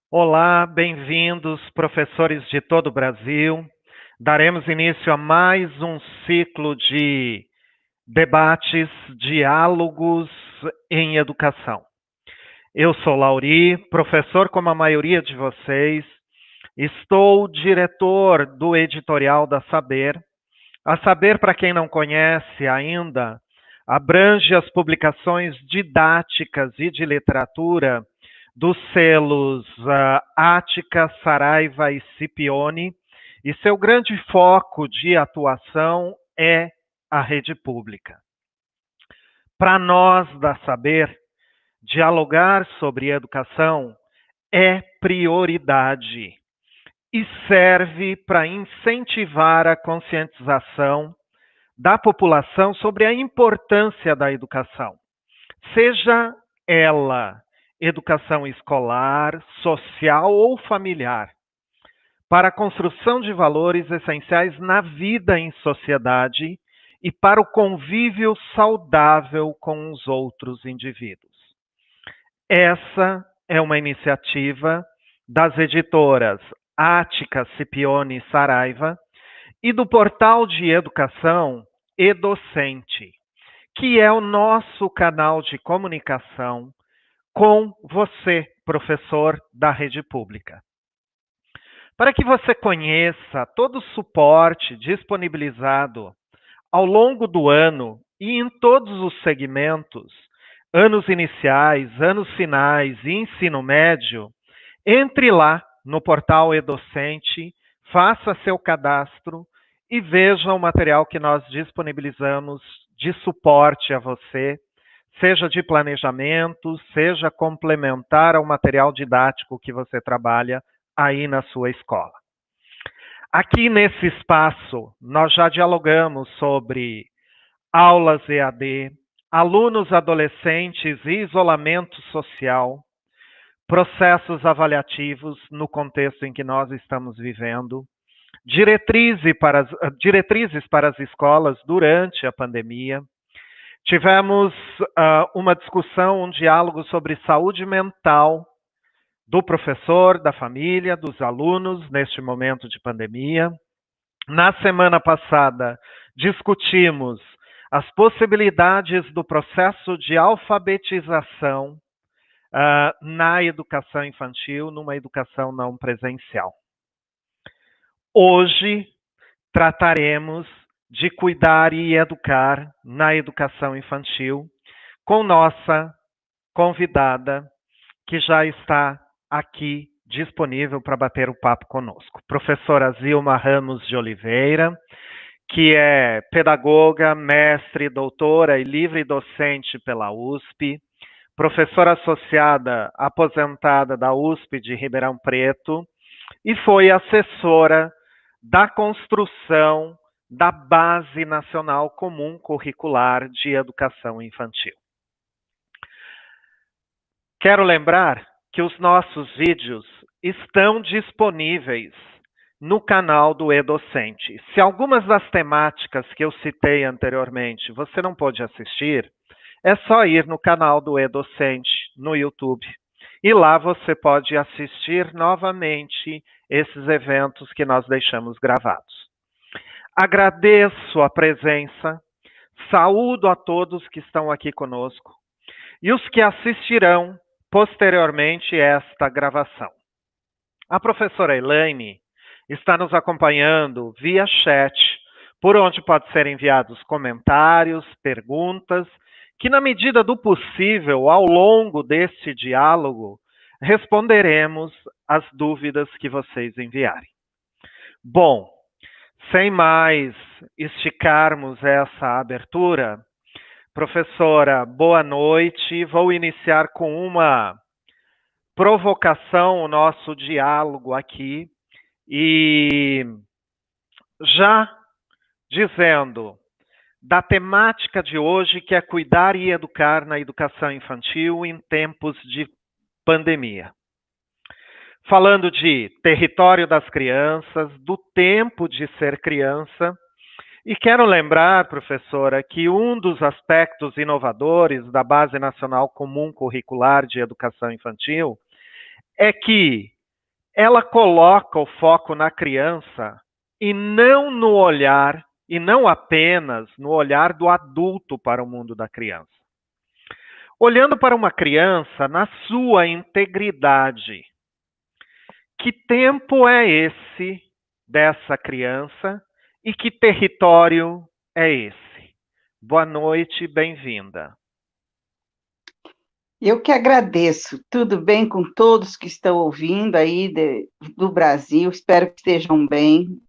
Olá, bem-vindos, professores de todo o Brasil. Daremos início a mais um ciclo de debates, diálogos em educação. Eu sou Lauri, professor como a maioria de vocês. Estou diretor do editorial da Saber. A Saber, para quem não conhece ainda, abrange as publicações didáticas e de literatura dos selos Ática, Saraiva e Scipione, e seu grande foco de atuação é a rede pública. Para nós da Saber, dialogar sobre educação é prioridade e serve para incentivar a conscientização da população sobre a importância da educação, seja ela educação escolar, social ou familiar, para a construção de valores essenciais na vida em sociedade e para o convívio saudável com os outros indivíduos. Essa é uma iniciativa das editoras Ática, Scipione e Saraiva e do portal de educação Edocente, que é o nosso canal de comunicação com você, professor da rede pública. Para que você conheça todo o suporte disponibilizado ao longo do ano e em todos os segmentos, anos iniciais, anos finais e ensino médio, entre lá no portal Edocente, faça seu cadastro e veja o material que nós disponibilizamos de suporte a você, seja de planejamento, seja complementar ao material didático que você trabalha aí na sua escola. Aqui nesse espaço, nós já dialogamos sobre aulas EAD, alunos adolescentes e isolamento social, processos avaliativos no contexto em que nós estamos vivendo, diretrizes para as escolas durante a pandemia. Tivemos uma discussão, um diálogo sobre saúde mental do professor, da família, dos alunos neste momento de pandemia. Na semana passada, discutimos as possibilidades do processo de alfabetização na educação infantil, numa educação não presencial. Hoje, trataremos de cuidar e educar na educação infantil com nossa convidada, que já está aqui disponível para bater o papo conosco. Professora Zilma Ramos de Oliveira, que é pedagoga, mestre, doutora e livre docente pela USP, professora associada aposentada da USP de Ribeirão Preto e foi assessora da construção da Base Nacional Comum Curricular de Educação Infantil. Quero lembrar que os nossos vídeos estão disponíveis no canal do Edocente. Se algumas das temáticas que eu citei anteriormente você não pôde assistir, é só ir no canal do Edocente no YouTube. E lá você pode assistir novamente esses eventos que nós deixamos gravados. Agradeço a presença, saúdo a todos que estão aqui conosco e os que assistirão posteriormente esta gravação. A professora Elaine está nos acompanhando via chat, por onde pode ser enviados comentários, perguntas, que na medida do possível, ao longo deste diálogo, responderemos as dúvidas que vocês enviarem. Bom, sem mais esticarmos essa abertura, professora, boa noite. Vou iniciar com uma provocação, o nosso diálogo aqui, e já dizendo da temática de hoje, que é cuidar e educar na educação infantil em tempos de pandemia. Falando de território das crianças, do tempo de ser criança. E quero lembrar, professora, que um dos aspectos inovadores da Base Nacional Comum Curricular de Educação Infantil é que ela coloca o foco na criança e não no olhar, e não apenas no olhar do adulto para o mundo da criança. Olhando para uma criança na sua integridade, que tempo é esse dessa criança e que território é esse? Boa noite, bem-vinda. Eu que agradeço. Tudo bem com todos que estão ouvindo aí do Brasil? Espero que estejam bem,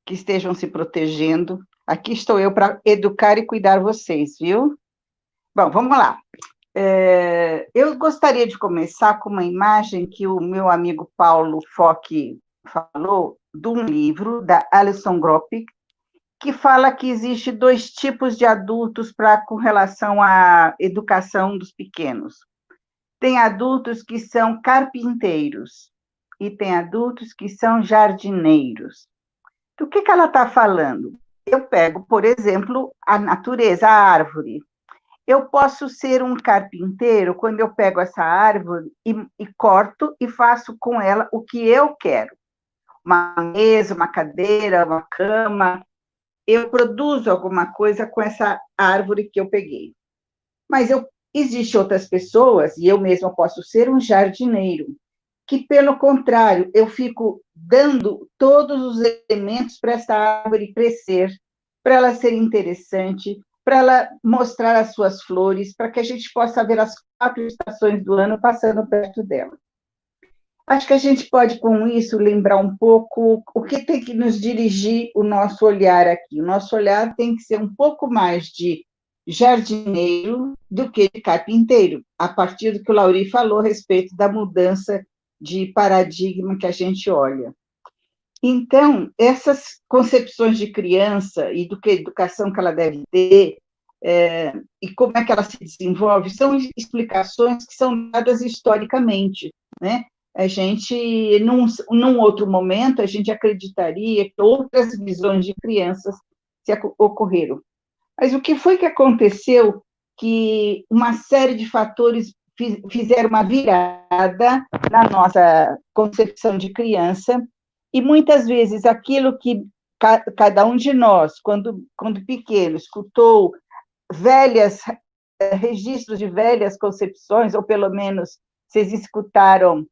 que estejam se protegendo. Aqui estou eu para educar e cuidar vocês, viu? Bom, vamos lá. Eu gostaria de começar com uma imagem que o meu amigo Paulo Fock falou, de um livro da Alison Gropick, que fala que existe 2 tipos de adultos com relação à educação dos pequenos. Tem adultos que são carpinteiros e tem adultos que são jardineiros. Do que ela está falando? Eu pego, por exemplo, a natureza, a árvore. Eu posso ser um carpinteiro quando eu pego essa árvore e corto e faço com ela o que eu quero. Uma mesa, uma cadeira, uma cama. Eu produzo alguma coisa com essa árvore que eu peguei. Mas existem outras pessoas, e eu mesma posso ser um jardineiro, que, pelo contrário, eu fico dando todos os elementos para essa árvore crescer, para ela ser interessante, para ela mostrar as suas flores, para que a gente possa ver as 4 estações do ano passando perto dela. Acho que a gente pode, com isso, lembrar um pouco o que tem que nos dirigir o nosso olhar aqui. O nosso olhar tem que ser um pouco mais de jardineiro do que de carpinteiro, a partir do que o Lauri falou a respeito da mudança de paradigma que a gente olha. Então, essas concepções de criança e do que a educação que ela deve ter, e como é que ela se desenvolve, são explicações que são dadas historicamente, né? A gente, num outro momento, a gente acreditaria que outras visões de crianças ocorreram. Mas o que foi que aconteceu que uma série de fatores fizeram uma virada na nossa concepção de criança, e muitas vezes aquilo que cada um de nós, quando pequeno, escutou registros de velhas concepções, ou pelo menos vocês escutaram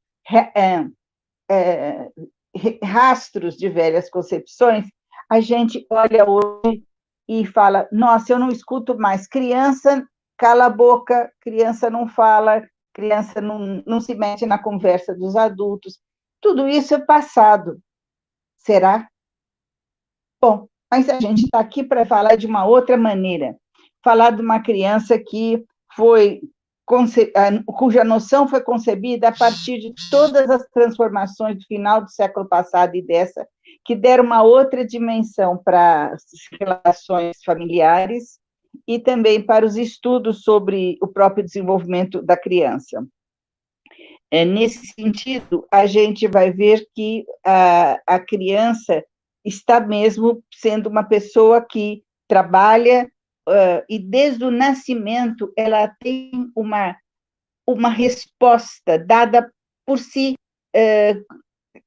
rastros de velhas concepções, a gente olha hoje e fala, nossa, eu não escuto mais, criança cala a boca, criança não fala, criança não se mete na conversa dos adultos, tudo isso é passado. Será? Bom, mas a gente está aqui para falar de uma outra maneira, falar de uma criança que cuja noção foi concebida a partir de todas as transformações do final do século passado e dessa, que deram uma outra dimensão para as relações familiares e também para os estudos sobre o próprio desenvolvimento da criança. Nesse sentido, a gente vai ver que a criança está mesmo sendo uma pessoa que trabalha, e desde o nascimento ela tem uma resposta dada por si,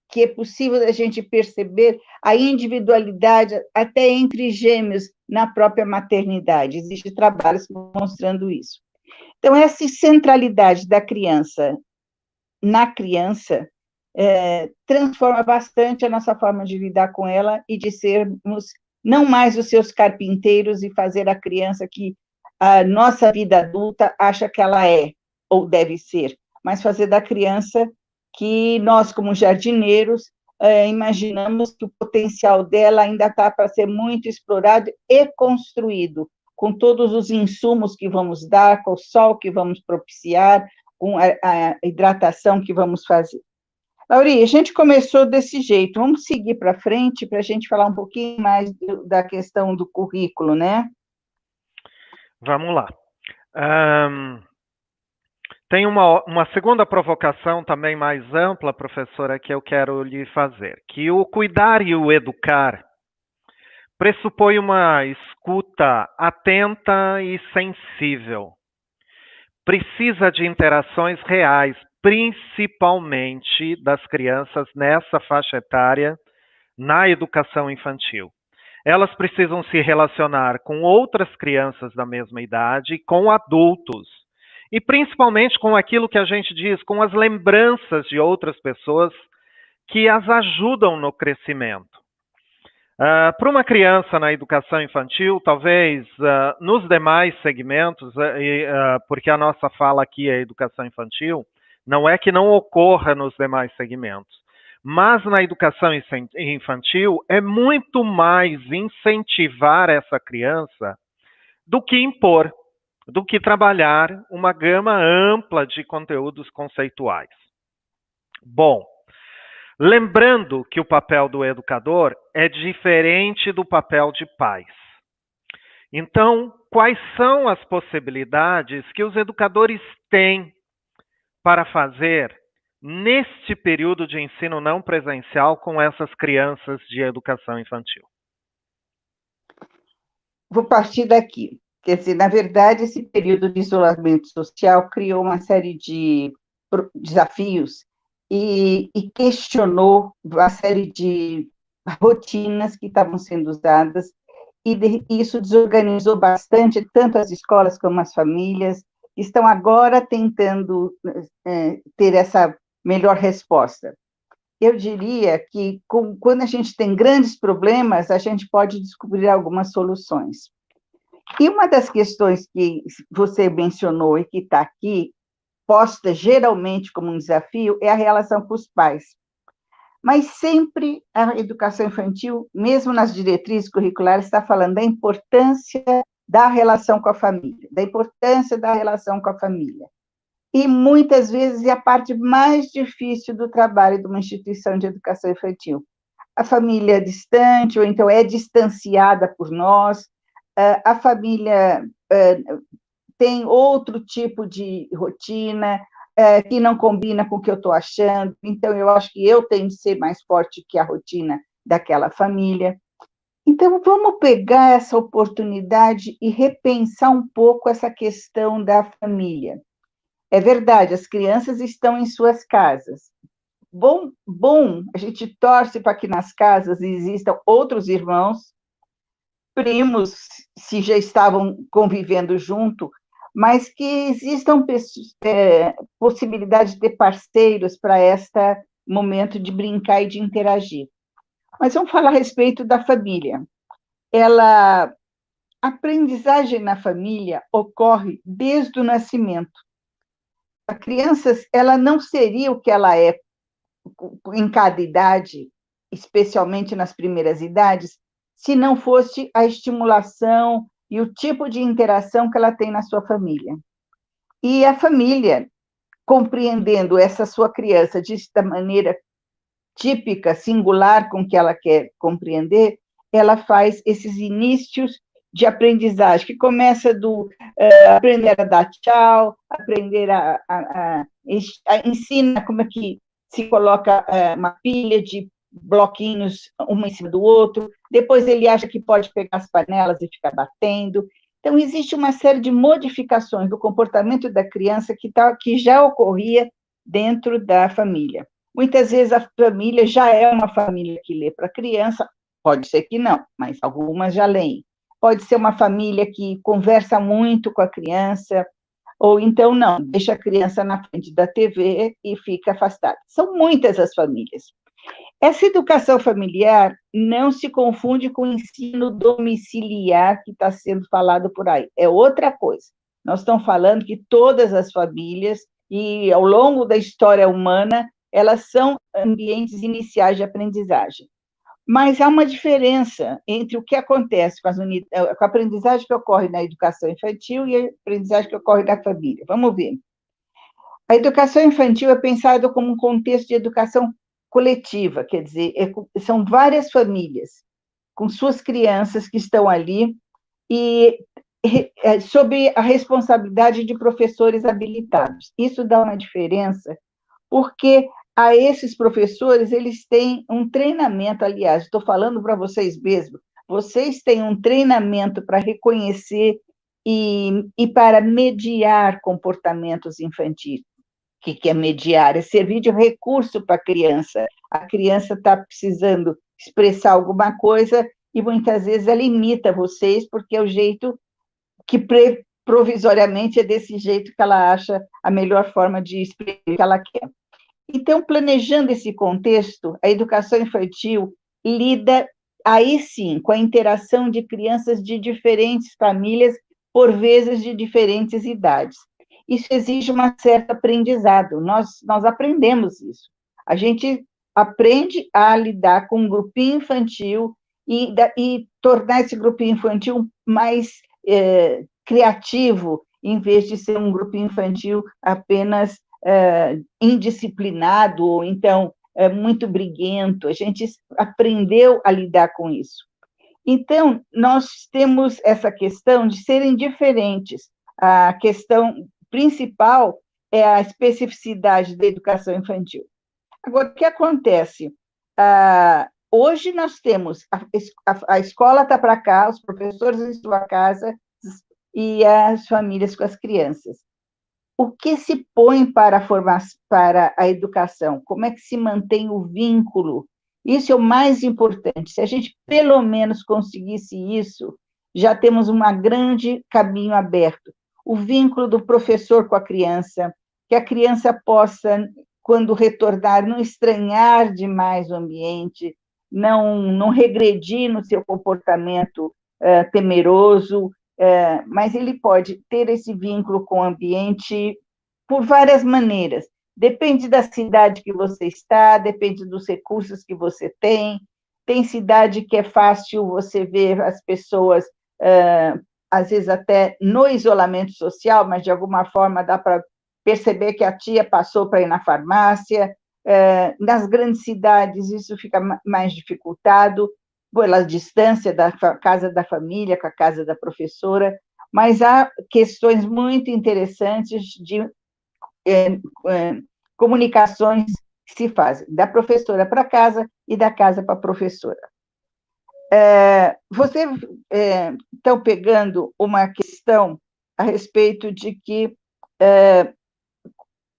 que é possível a gente perceber a individualidade até entre gêmeos na própria maternidade. Existem trabalhos mostrando isso. Então, essa centralidade da criança na criança transforma bastante a nossa forma de lidar com ela e de sermos não mais os seus carpinteiros e fazer a criança que a nossa vida adulta acha que ela é ou deve ser, mas fazer da criança que nós, como jardineiros, imaginamos que o potencial dela ainda está para ser muito explorado e construído, com todos os insumos que vamos dar, com o sol que vamos propiciar, com a hidratação que vamos fazer. Lauri, a gente começou desse jeito, vamos seguir para frente para a gente falar um pouquinho mais da questão do currículo, né? Vamos lá. Tem uma segunda provocação também mais ampla, professora, que eu quero lhe fazer, que o cuidar e o educar pressupõe uma escuta atenta e sensível. Precisa de interações reais, principalmente das crianças nessa faixa etária na educação infantil. Elas precisam se relacionar com outras crianças da mesma idade, com adultos, e principalmente com aquilo que a gente diz, com as lembranças de outras pessoas que as ajudam no crescimento. Para uma criança na educação infantil, talvez nos demais segmentos, porque a nossa fala aqui é educação infantil, não é que não ocorra nos demais segmentos, mas na educação infantil é muito mais incentivar essa criança do que impor, do que trabalhar uma gama ampla de conteúdos conceituais. Bom, lembrando que o papel do educador é diferente do papel de pais. Então, quais são as possibilidades que os educadores têm para fazer neste período de ensino não presencial com essas crianças de educação infantil? Vou partir daqui. Quer dizer, na verdade, esse período de isolamento social criou uma série de desafios e questionou uma série de rotinas que estavam sendo usadas, e isso desorganizou bastante tanto as escolas como as famílias, que estão agora tentando ter essa melhor resposta. Eu diria que, quando a gente tem grandes problemas, a gente pode descobrir algumas soluções. E uma das questões que você mencionou e que está aqui, posta geralmente como um desafio, é a relação com os pais. Mas sempre a educação infantil, mesmo nas diretrizes curriculares, está falando da importância da relação com a família, da importância da relação com a família. E muitas vezes é a parte mais difícil do trabalho de uma instituição de educação infantil. A família é distante, ou então é distanciada por nós, a família tem outro tipo de rotina, que não combina com o que eu estou achando, então eu acho que eu tenho de ser mais forte que a rotina daquela família. Então, vamos pegar essa oportunidade e repensar um pouco essa questão da família. É verdade, as crianças estão em suas casas. Bom, a gente torce para que nas casas existam outros irmãos, primos, se já estavam convivendo junto, mas que existam possibilidade de ter parceiros para este momento de brincar e de interagir. Mas vamos falar a respeito da família. A aprendizagem na família ocorre desde o nascimento. A criança, ela não seria o que ela é em cada idade, especialmente nas primeiras idades, se não fosse a estimulação e o tipo de interação que ela tem na sua família. E a família, compreendendo essa sua criança da maneira típica, singular com que ela quer compreender, ela faz esses inícios de aprendizagem, que começa do aprender a dar tchau, aprender ensina como é que se coloca uma pilha de bloquinhos, um em cima do outro, depois ele acha que pode pegar as panelas e ficar batendo. Então, existe uma série de modificações do comportamento da criança que já ocorria dentro da família. Muitas vezes a família já é uma família que lê para a criança, pode ser que não, mas algumas já leem. Pode ser uma família que conversa muito com a criança, ou então não, deixa a criança na frente da TV e fica afastada. São muitas as famílias. Essa educação familiar não se confunde com o ensino domiciliar que está sendo falado por aí. É outra coisa. Nós estamos falando que todas as famílias, e ao longo da história humana, elas são ambientes iniciais de aprendizagem. Mas há uma diferença entre o que acontece com a aprendizagem que ocorre na educação infantil e a aprendizagem que ocorre na família. Vamos ver. A educação infantil é pensada como um contexto de educação coletiva, quer dizer, são várias famílias com suas crianças que estão ali e sob a responsabilidade de professores habilitados. Isso dá uma diferença, porque a esses professores, eles têm um treinamento, aliás, estou falando para vocês mesmos, vocês têm um treinamento para reconhecer e para mediar comportamentos infantis. que é mediar? É servir de recurso para a criança. A criança está precisando expressar alguma coisa e muitas vezes ela imita vocês, porque é o jeito que provisoriamente é desse jeito que ela acha a melhor forma de expressar o que ela quer. Então, planejando esse contexto, a educação infantil lida, aí sim, com a interação de crianças de diferentes famílias, por vezes de diferentes idades. Isso exige um certo aprendizado, nós aprendemos isso. A gente aprende a lidar com um grupinho infantil e tornar esse grupinho infantil mais criativo, em vez de ser um grupinho infantil apenas indisciplinado, ou então muito briguento. A gente aprendeu a lidar com isso. Então, nós temos essa questão de serem diferentes. A questão principal é a especificidade da educação infantil. Agora, o que acontece? Hoje nós temos, a escola está para cá, os professores em sua casa e as famílias com as crianças. O que se põe para a educação? Como é que se mantém o vínculo? Isso é o mais importante. Se a gente, pelo menos, conseguisse isso, já temos um grande caminho aberto. O vínculo do professor com a criança, que a criança possa, quando retornar, não estranhar demais o ambiente, não regredir no seu comportamento temeroso, mas ele pode ter esse vínculo com o ambiente por várias maneiras. Depende da cidade que você está, depende dos recursos que você tem. Tem cidade que é fácil você ver as pessoas, às vezes até no isolamento social, mas de alguma forma dá para perceber que a tia passou para ir na farmácia. Nas grandes cidades isso fica mais dificultado, pela distância da casa da família com a casa da professora, mas há questões muito interessantes de comunicações que se fazem da professora para casa e da casa para a professora. Vocês estão pegando uma questão a respeito de que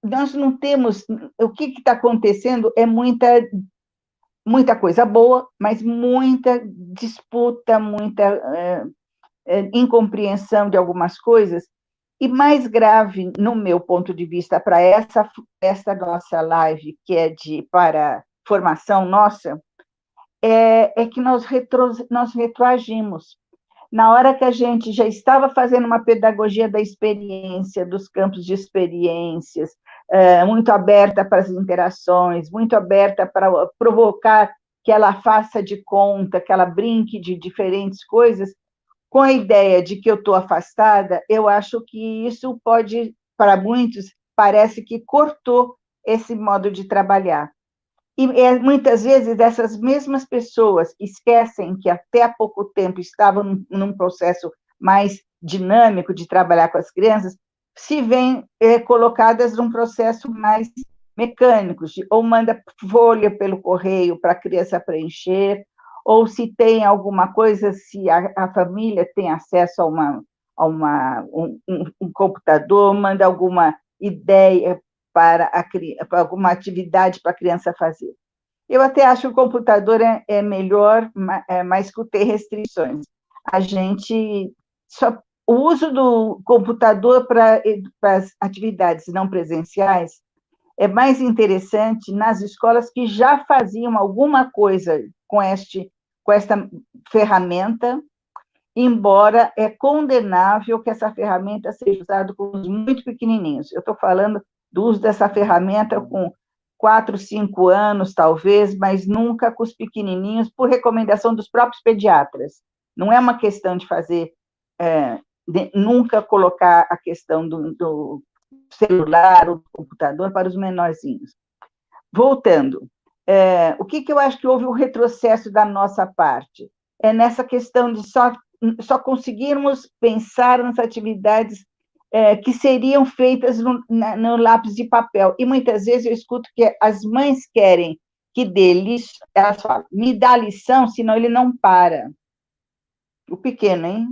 nós não temos... O que está acontecendo é muita coisa boa, mas muita disputa, muita incompreensão de algumas coisas, e mais grave, no meu ponto de vista, para essa nossa live, que é para formação nossa, é que nós retroagimos. Na hora que a gente já estava fazendo uma pedagogia da experiência, dos campos de experiências, muito aberta para as interações, muito aberta para provocar que ela faça de conta, que ela brinque de diferentes coisas, com a ideia de que eu estou afastada, eu acho que isso pode, para muitos, parece que cortou esse modo de trabalhar. E muitas vezes essas mesmas pessoas esquecem que até há pouco tempo estavam num processo mais dinâmico de trabalhar com as crianças, se veem colocadas num processo mais mecânico, ou manda folha pelo correio para a criança preencher, ou se tem alguma coisa, se a família tem acesso a um computador, manda alguma ideia para alguma atividade para a criança fazer. Eu até acho que o computador é melhor, mas que tem restrições. O uso do computador para as atividades não presenciais é mais interessante nas escolas que já faziam alguma coisa com esta ferramenta, embora é condenável que essa ferramenta seja usada com os muito pequenininhos. Eu estou falando do uso dessa ferramenta com 4, 5 anos, talvez, mas nunca com os pequenininhos, por recomendação dos próprios pediatras. Não é uma questão de fazer, nunca colocar a questão do celular ou do computador para os menorzinhos. Voltando, o que eu acho que houve um retrocesso da nossa parte? É nessa questão de só conseguirmos pensar nas atividades que seriam feitas no lápis de papel. E muitas vezes eu escuto que as mães querem que dê lição, elas falam, me dá lição, senão ele não para. O pequeno, hein?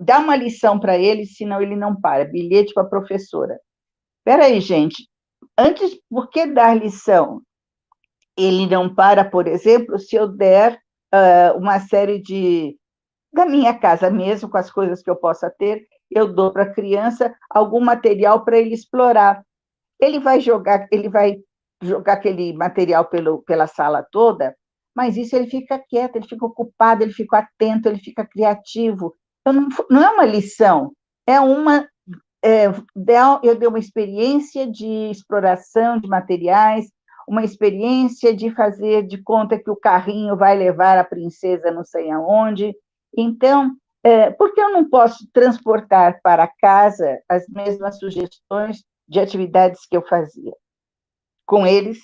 Dá uma lição para ele, senão ele não para. Bilhete para a professora. Espera aí, gente. Antes, por que dar lição? Ele não para, por exemplo, se eu der uma série de... Da minha casa mesmo, com as coisas que eu possa ter, eu dou para a criança algum material para ele explorar. Ele vai jogar aquele material pela sala toda, mas isso ele fica quieto, ele fica ocupado, ele fica atento, ele fica criativo. Então, não é uma lição, é uma... eu dei uma experiência de exploração de materiais, uma experiência de fazer de conta que o carrinho vai levar a princesa não sei aonde. Então, por que eu não posso transportar para casa as mesmas sugestões de atividades que eu fazia com eles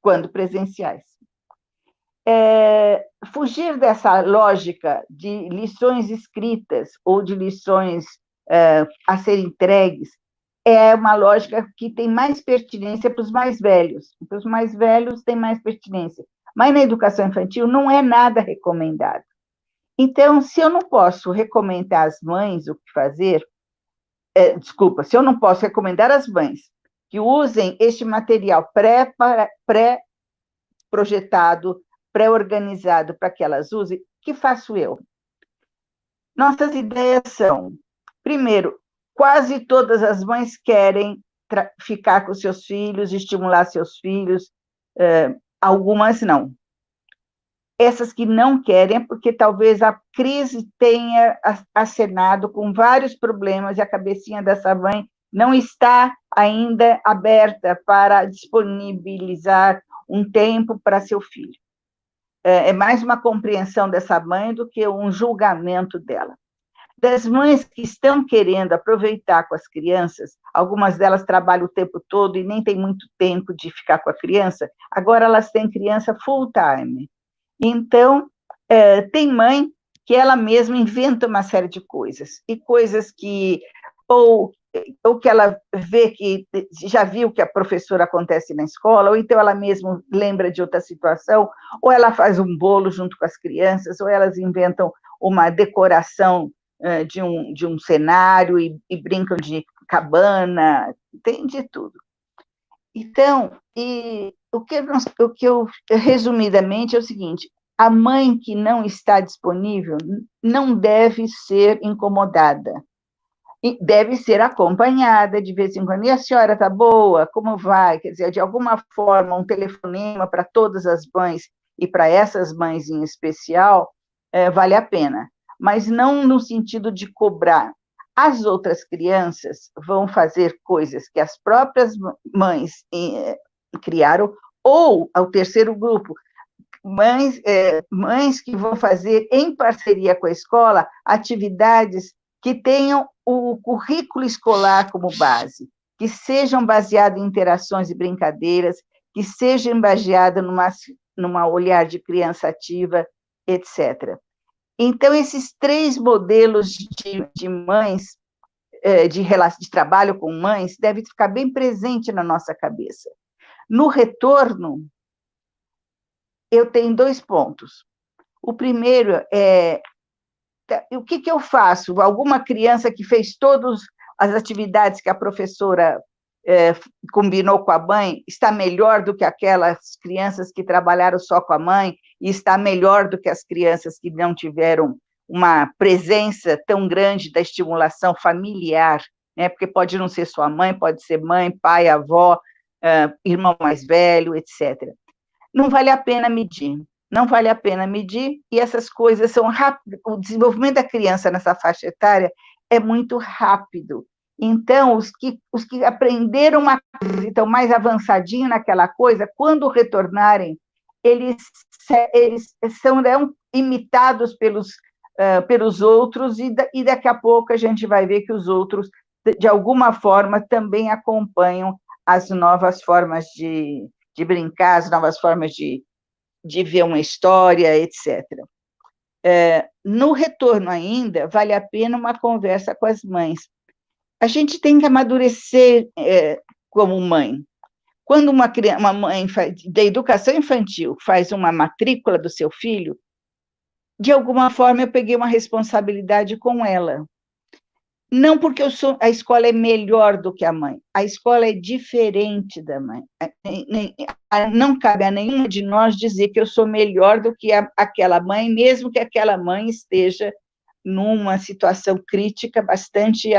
quando presenciais? Fugir dessa lógica de lições escritas ou de lições a serem entregues é uma lógica que tem mais pertinência para os mais velhos. Para os mais velhos tem mais pertinência. Mas na educação infantil não é nada recomendado. Então, se eu não posso recomendar às mães o que fazer, se eu não posso recomendar às mães que usem este material pré-projetado, pré-organizado para que elas usem, o que faço eu? Nossas ideias são, primeiro, quase todas as mães querem ficar com seus filhos, estimular seus filhos, algumas não. Essas que não querem, porque talvez a crise tenha acenado com vários problemas e a cabecinha dessa mãe não está ainda aberta para disponibilizar um tempo para seu filho. É mais uma compreensão dessa mãe do que um julgamento dela. Das mães que estão querendo aproveitar com as crianças, algumas delas trabalham o tempo todo e nem tem muito tempo de ficar com a criança, agora elas têm criança full time. Então, tem mãe que ela mesma inventa uma série de coisas, e coisas que, ou que ela vê que já viu que a professora acontece na escola, ou então ela mesma lembra de outra situação, ou ela faz um bolo junto com as crianças, ou elas inventam uma decoração de um cenário e brincam de cabana, tem de tudo. Então, o que eu, resumidamente, é o seguinte: a mãe que não está disponível não deve ser incomodada, deve ser acompanhada de vez em quando. E a senhora está boa? Como vai? Quer dizer, de alguma forma, um telefonema para todas as mães e para essas mães em especial, vale a pena, mas não no sentido de cobrar. As outras crianças vão fazer coisas que as próprias mães criaram, ou ao terceiro grupo, mães que vão fazer, em parceria com a escola, atividades que tenham o currículo escolar como base, que sejam baseadas em interações e brincadeiras, que sejam baseadas numa olhar de criança ativa, etc. Então, esses 3 modelos de mães, de trabalho com mães, devem ficar bem presente na nossa cabeça. No retorno, eu tenho 2 pontos. O primeiro é, o que eu faço? Alguma criança que fez todas as atividades que a professora combinou com a mãe, está melhor do que aquelas crianças que trabalharam só com a mãe, e está melhor do que as crianças que não tiveram uma presença tão grande da estimulação familiar, né? Porque pode não ser só a mãe, pode ser mãe, pai, avó, irmão mais velho, etc. Não vale a pena medir. Não vale a pena medir, e essas coisas são rápidas. O desenvolvimento da criança nessa faixa etária é muito rápido. Então, os que aprenderam uma coisa, estão mais avançadinhos naquela coisa, quando retornarem, eles serão imitados pelos outros, e daqui a pouco a gente vai ver que os outros, de alguma forma, também acompanham as novas formas de brincar, as novas formas de ver uma história, etc. No retorno ainda, vale a pena uma conversa com as mães. A gente tem que amadurecer como mãe. Quando uma mãe da educação infantil faz uma matrícula do seu filho, de alguma forma eu peguei uma responsabilidade com ela. Não porque a escola é melhor do que a mãe, a escola é diferente da mãe. Não cabe a nenhuma de nós dizer que eu sou melhor do que aquela mãe, mesmo que aquela mãe esteja numa situação crítica bastante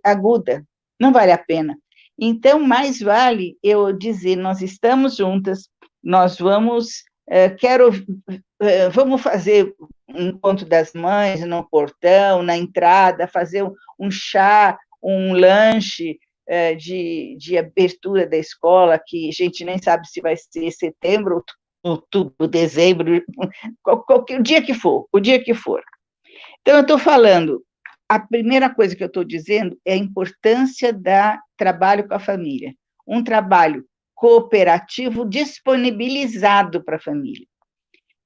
aguda. Não vale a pena. Então, mais vale eu dizer, nós estamos juntas, nós vamos, vamos fazer um encontro das mães no portão, na entrada, fazer um chá, um lanche de abertura da escola, que a gente nem sabe se vai ser setembro, outubro, dezembro, qualquer, o dia que for. Então, eu estou falando, a primeira coisa que eu estou dizendo é a importância do trabalho com a família, um trabalho cooperativo disponibilizado para a família,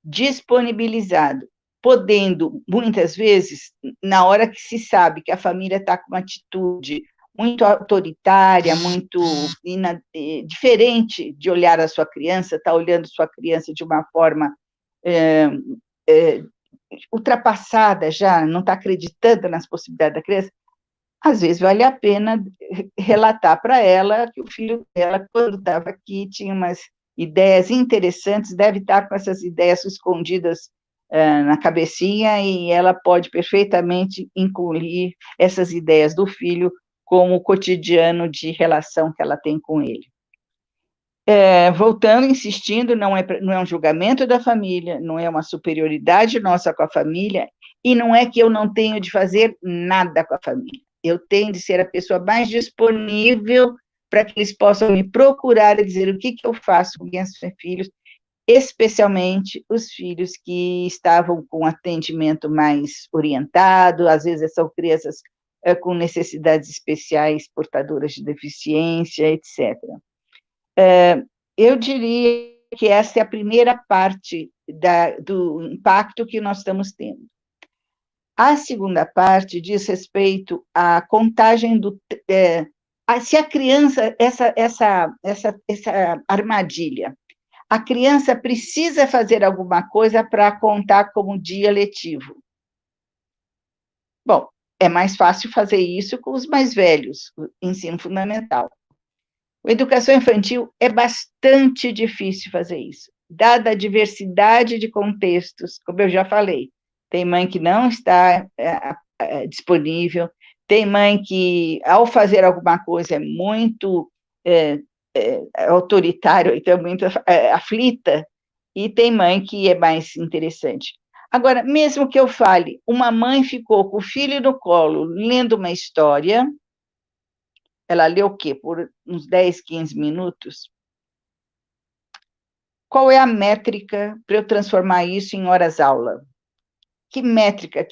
disponibilizado, podendo, muitas vezes, na hora que se sabe que a família está com uma atitude muito autoritária, muito diferente de olhar a sua criança, está olhando sua criança de uma forma ultrapassada já, não está acreditando nas possibilidades da criança, às vezes vale a pena relatar para ela que o filho dela, quando estava aqui, tinha umas ideias interessantes, deve estar com essas ideias escondidas na cabecinha, e ela pode perfeitamente incluir essas ideias do filho como o cotidiano de relação que ela tem com ele. Voltando, insistindo, não é um julgamento da família, não é uma superioridade nossa com a família, e não é que eu não tenho de fazer nada com a família. Eu tenho de ser a pessoa mais disponível para que eles possam me procurar e dizer o que eu faço com meus filhos, especialmente os filhos que estavam com atendimento mais orientado, às vezes são crianças com necessidades especiais, portadoras de deficiência, etc. Eu diria que essa é a primeira parte do impacto que nós estamos tendo. A segunda parte diz respeito à contagem se a criança, essa armadilha, a criança precisa fazer alguma coisa para contar como dia letivo. Bom, é mais fácil fazer isso com os mais velhos, o ensino fundamental. A educação infantil é bastante difícil fazer isso, dada a diversidade de contextos, como eu já falei. Tem mãe que não está disponível, tem mãe que, ao fazer alguma coisa, é muito autoritária, então é muito aflita, e tem mãe que é mais interessante. Agora, mesmo que eu fale, uma mãe ficou com o filho no colo, lendo uma história, ela lê o quê? Por uns 10, 15 minutos? Qual é a métrica para eu transformar isso em horas-aula? Que métrica?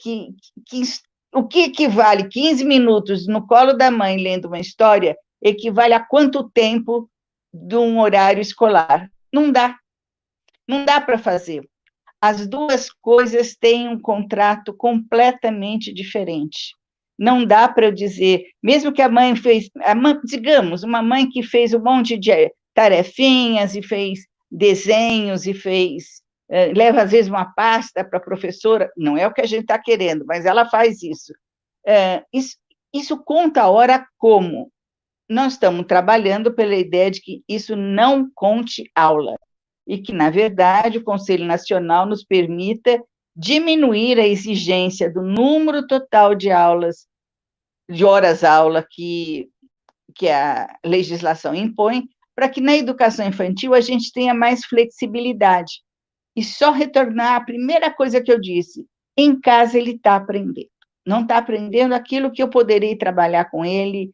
O que equivale 15 minutos no colo da mãe lendo uma história equivale a quanto tempo de um horário escolar? Não dá. Não dá para fazer. As duas coisas têm um contrato completamente diferente. Não dá para eu dizer, mesmo que a mãe fez, digamos, uma mãe que fez um monte de tarefinhas e fez desenhos e leva às vezes uma pasta para a professora, não é o que a gente está querendo, mas ela faz isso. Isso conta a hora como? Nós estamos trabalhando pela ideia de que isso não conte aula, e que, na verdade, o Conselho Nacional nos permita diminuir a exigência do número total de aulas, de horas-aula que a legislação impõe, para que na educação infantil a gente tenha mais flexibilidade. E só retornar à primeira coisa que eu disse, em casa ele está aprendendo. Não está aprendendo aquilo que eu poderei trabalhar com ele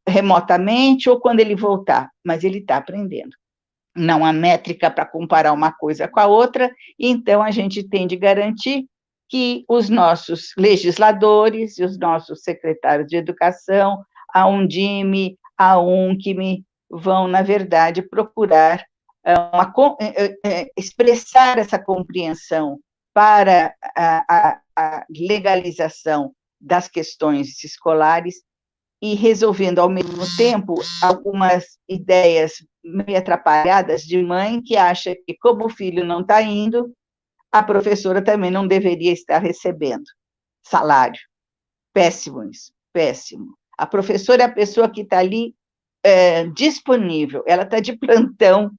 remotamente ou quando ele voltar, mas ele está aprendendo. Não há métrica para comparar uma coisa com a outra, então a gente tem de garantir que os nossos legisladores e os nossos secretários de educação, a Undime, a UNCM, vão, na verdade, procurar expressar essa compreensão para a legalização das questões escolares e resolvendo, ao mesmo tempo, algumas ideias meio atrapalhadas de mãe que acha que, como o filho não está indo, a professora também não deveria estar recebendo salário. Péssimo isso. péssimo. A professora é a pessoa que está ali disponível, ela está de plantão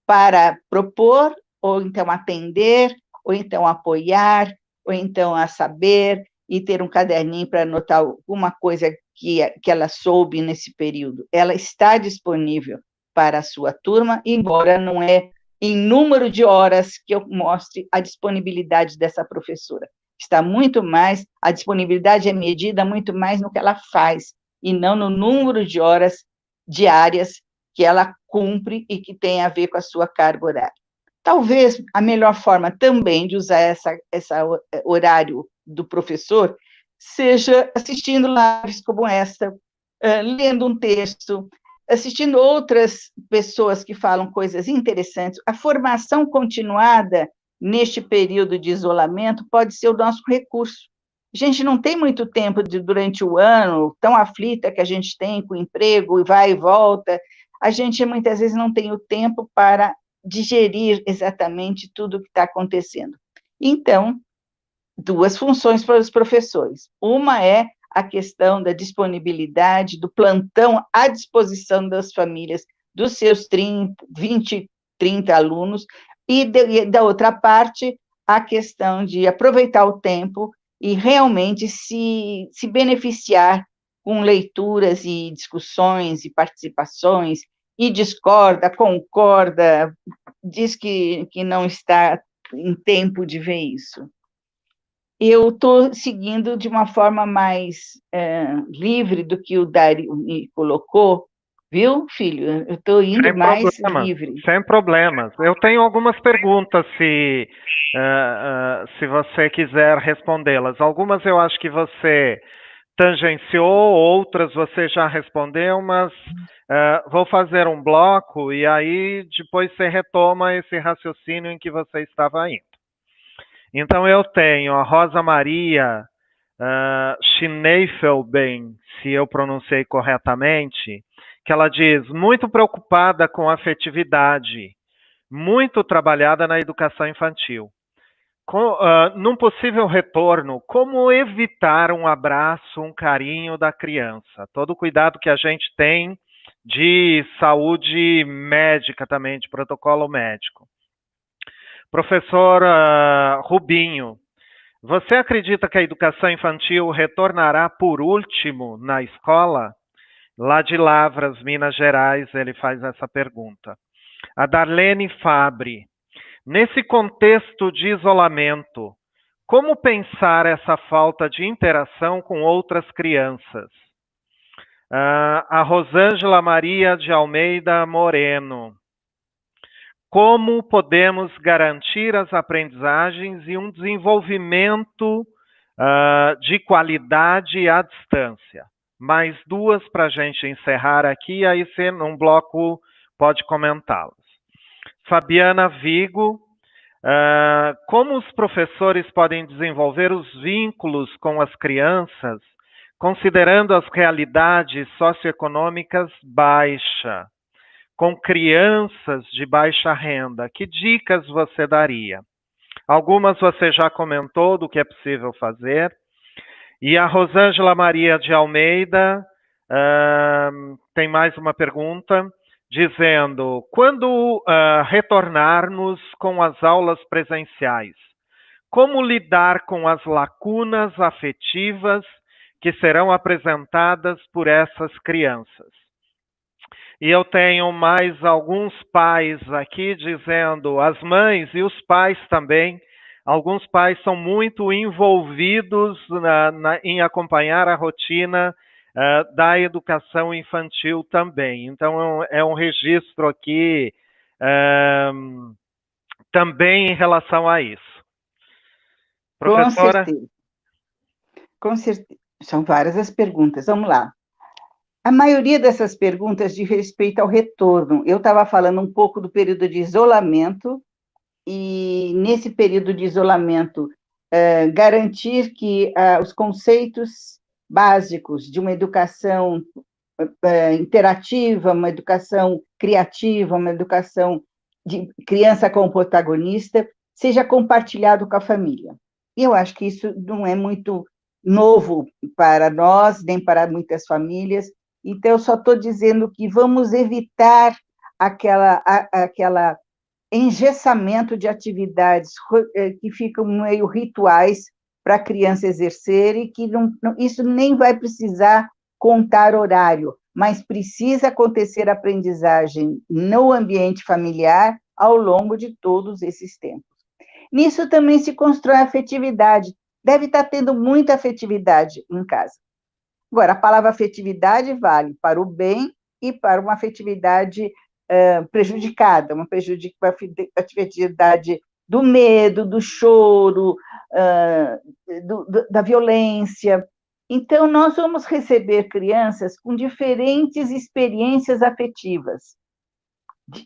para propor, ou então atender, ou então apoiar, ou então a saber, e ter um caderninho para anotar alguma coisa que ela soube nesse período. Ela está disponível para a sua turma, embora não é em número de horas que eu mostre a disponibilidade dessa professora. Está muito mais, a disponibilidade é medida muito mais no que ela faz, e não no número de horas diárias que ela cumpre e que tem a ver com a sua carga horária. Talvez a melhor forma também de usar esse horário do professor seja assistindo lives como esta, lendo um texto, assistindo outras pessoas que falam coisas interessantes. A formação continuada neste período de isolamento pode ser o nosso recurso. A gente não tem muito tempo durante o ano, tão aflita que a gente tem com o emprego, e vai e volta, a gente muitas vezes não tem o tempo para digerir exatamente tudo o que está acontecendo. Então, duas funções para os professores. Uma é a questão da disponibilidade, do plantão à disposição das famílias, dos seus 20, 30 alunos, e da outra parte, a questão de aproveitar o tempo e realmente se beneficiar com leituras e discussões e participações, e discorda, concorda, diz que não está em tempo de ver isso. Eu estou seguindo de uma forma mais livre do que o Dário me colocou, viu, filho? Eu estou indo mais livre. Sem problemas. Eu tenho algumas perguntas, se você quiser respondê-las. Algumas eu acho que você tangenciou, outras você já respondeu, mas vou fazer um bloco e aí depois você retoma esse raciocínio em que você estava indo. Então, eu tenho a Rosa Maria Schneifelben, se eu pronunciei corretamente, que ela diz, muito preocupada com a afetividade, muito trabalhada na educação infantil. Num possível retorno, como evitar um abraço, um carinho da criança? Todo o cuidado que a gente tem de saúde médica também, de protocolo médico. Professor Rubinho, você acredita que a educação infantil retornará por último na escola? Lá de Lavras, Minas Gerais, ele faz essa pergunta. A Darlene Fabre, nesse contexto de isolamento, como pensar essa falta de interação com outras crianças? A Rosângela Maria de Almeida Moreno, como podemos garantir as aprendizagens e um desenvolvimento de qualidade à distância? Mais duas para a gente encerrar aqui, aí você, num bloco, pode comentá-las. Fabiana Vigo, como os professores podem desenvolver os vínculos com as crianças, considerando as realidades socioeconômicas baixas, com crianças de baixa renda? Que dicas você daria? Algumas você já comentou do que é possível fazer. E a Rosângela Maria de Almeida tem mais uma pergunta, dizendo, quando retornarmos com as aulas presenciais, como lidar com as lacunas afetivas que serão apresentadas por essas crianças? E eu tenho mais alguns pais aqui dizendo, as mães e os pais também, alguns pais são muito envolvidos em acompanhar a rotina da educação infantil também. Então, é um registro aqui também em relação a isso. Professora? Com certeza. São várias as perguntas. Vamos lá. A maioria dessas perguntas diz respeito ao retorno. Eu estava falando um pouco do período de isolamento, e nesse período de isolamento, garantir que os conceitos básicos de uma educação interativa, uma educação criativa, uma educação de criança como protagonista, seja compartilhado com a família. E eu acho que isso não é muito novo para nós, nem para muitas famílias. Então, eu só estou dizendo que vamos evitar aquela engessamento de atividades que ficam meio rituais para a criança exercer e que isso nem vai precisar contar horário, mas precisa acontecer aprendizagem no ambiente familiar ao longo de todos esses tempos. Nisso também se constrói a afetividade. Deve estar tendo muita afetividade em casa. Agora, a palavra afetividade vale para o bem e para uma afetividade prejudicada, uma afetividade do medo, do choro, da violência. Então, nós vamos receber crianças com diferentes experiências afetivas,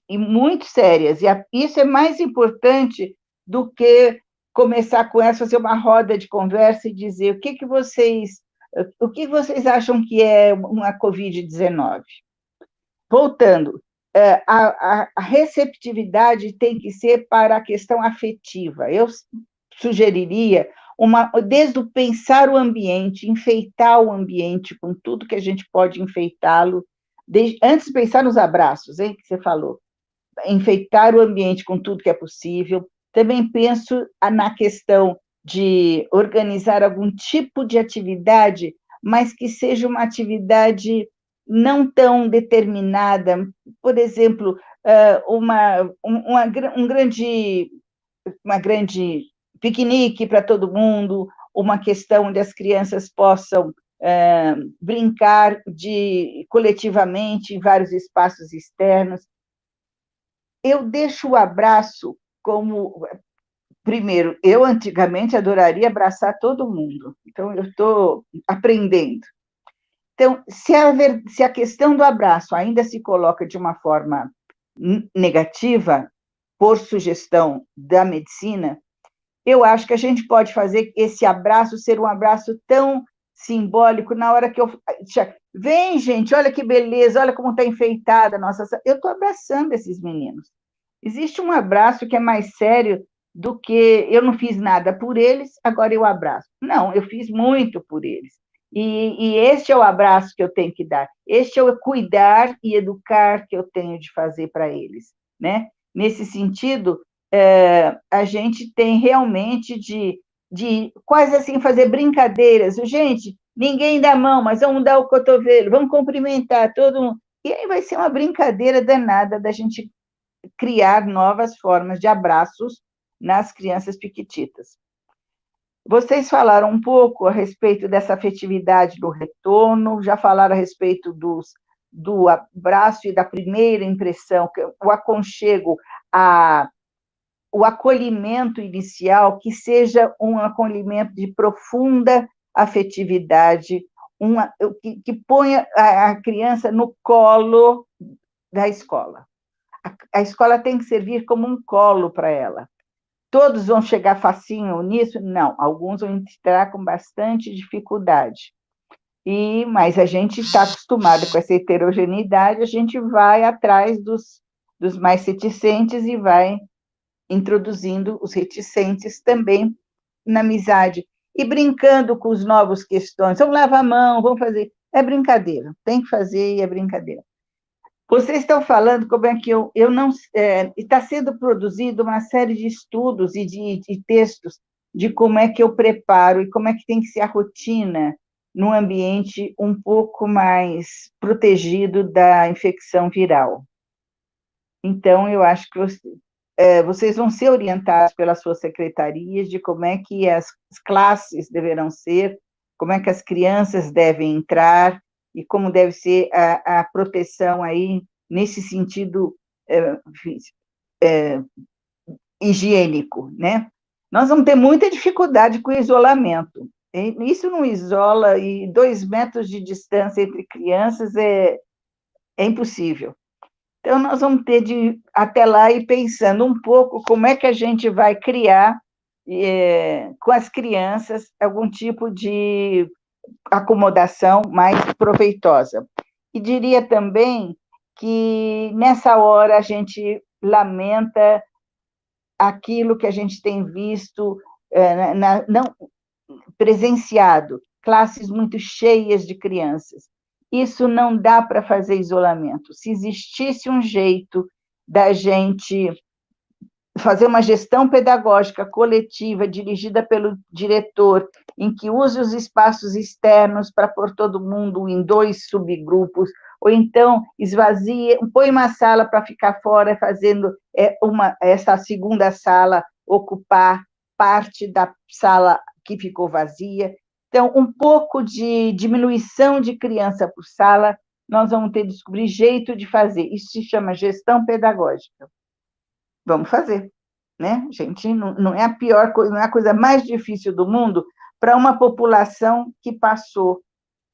e muito sérias, e isso é mais importante do que começar com essa, fazer uma roda de conversa e dizer o que vocês acham que é uma Covid-19. Voltando, a receptividade tem que ser para a questão afetiva. Eu sugeriria, desde o pensar o ambiente, enfeitar o ambiente com tudo que a gente pode enfeitá-lo, antes de pensar nos abraços, hein, que você falou, enfeitar o ambiente com tudo que é possível. Também penso na questão de organizar algum tipo de atividade, mas que seja uma atividade não tão determinada, por exemplo, um grande piquenique para todo mundo, uma questão onde as crianças possam brincar coletivamente em vários espaços externos. Eu deixo o abraço como... Primeiro, eu antigamente adoraria abraçar todo mundo, então eu estou aprendendo. Então, se a questão do abraço ainda se coloca de uma forma negativa, por sugestão da medicina, eu acho que a gente pode fazer esse abraço ser um abraço tão simbólico na hora que eu... Vem, gente, olha que beleza, olha como está enfeitada a nossa... Eu estou abraçando esses meninos. Existe um abraço que é mais sério do que eu não fiz nada por eles, agora eu abraço. Não, eu fiz muito por eles. E este é o abraço que eu tenho que dar. Este é o cuidar e educar que eu tenho de fazer para eles, né? Nesse sentido, a gente tem realmente de quase assim fazer brincadeiras. Gente, ninguém dá a mão, mas vamos dar o cotovelo, vamos cumprimentar todo mundo. E aí vai ser uma brincadeira danada da gente criar novas formas de abraços nas crianças piquititas. Vocês falaram um pouco a respeito dessa afetividade do retorno, já falaram a respeito do abraço e da primeira impressão, o aconchego, o acolhimento inicial, que seja um acolhimento de profunda afetividade, que ponha a criança no colo da escola. A escola tem que servir como um colo para ela. Todos vão chegar facinho nisso? Não, alguns vão entrar com bastante dificuldade. Mas a gente está acostumado com essa heterogeneidade, a gente vai atrás dos mais reticentes e vai introduzindo os reticentes também na amizade. E brincando com os novos questões. Vamos lavar a mão, vamos fazer. É brincadeira, tem que fazer e é brincadeira. Vocês estão falando como é que eu não... está sendo produzido uma série de estudos e de textos de como é que eu preparo e como é que tem que ser a rotina num ambiente um pouco mais protegido da infecção viral. Então, eu acho que vocês vão ser orientados pelas suas secretarias de como é que as classes deverão ser, como é que as crianças devem entrar, e como deve ser a proteção aí, nesse sentido higiênico, né? Nós vamos ter muita dificuldade com o isolamento. Isso não isola, e 2 metros de distância entre crianças é impossível. Então, nós vamos ter de, até lá, ir pensando um pouco como é que a gente vai criar, com as crianças, algum tipo de acomodação mais proveitosa. E diria também que, nessa hora, a gente lamenta aquilo que a gente tem visto, não presenciado, classes muito cheias de crianças. Isso não dá para fazer isolamento. Se existisse um jeito da gente fazer uma gestão pedagógica coletiva dirigida pelo diretor, em que use os espaços externos para pôr todo mundo em 2 subgrupos, ou então esvazie, põe uma sala para ficar fora, fazendo essa segunda sala ocupar parte da sala que ficou vazia. Então, um pouco de diminuição de criança por sala, nós vamos ter que descobrir jeito de fazer. Isso se chama gestão pedagógica. Vamos fazer, né? Gente, não é a pior coisa, não é a coisa mais difícil do mundo para uma população que passou,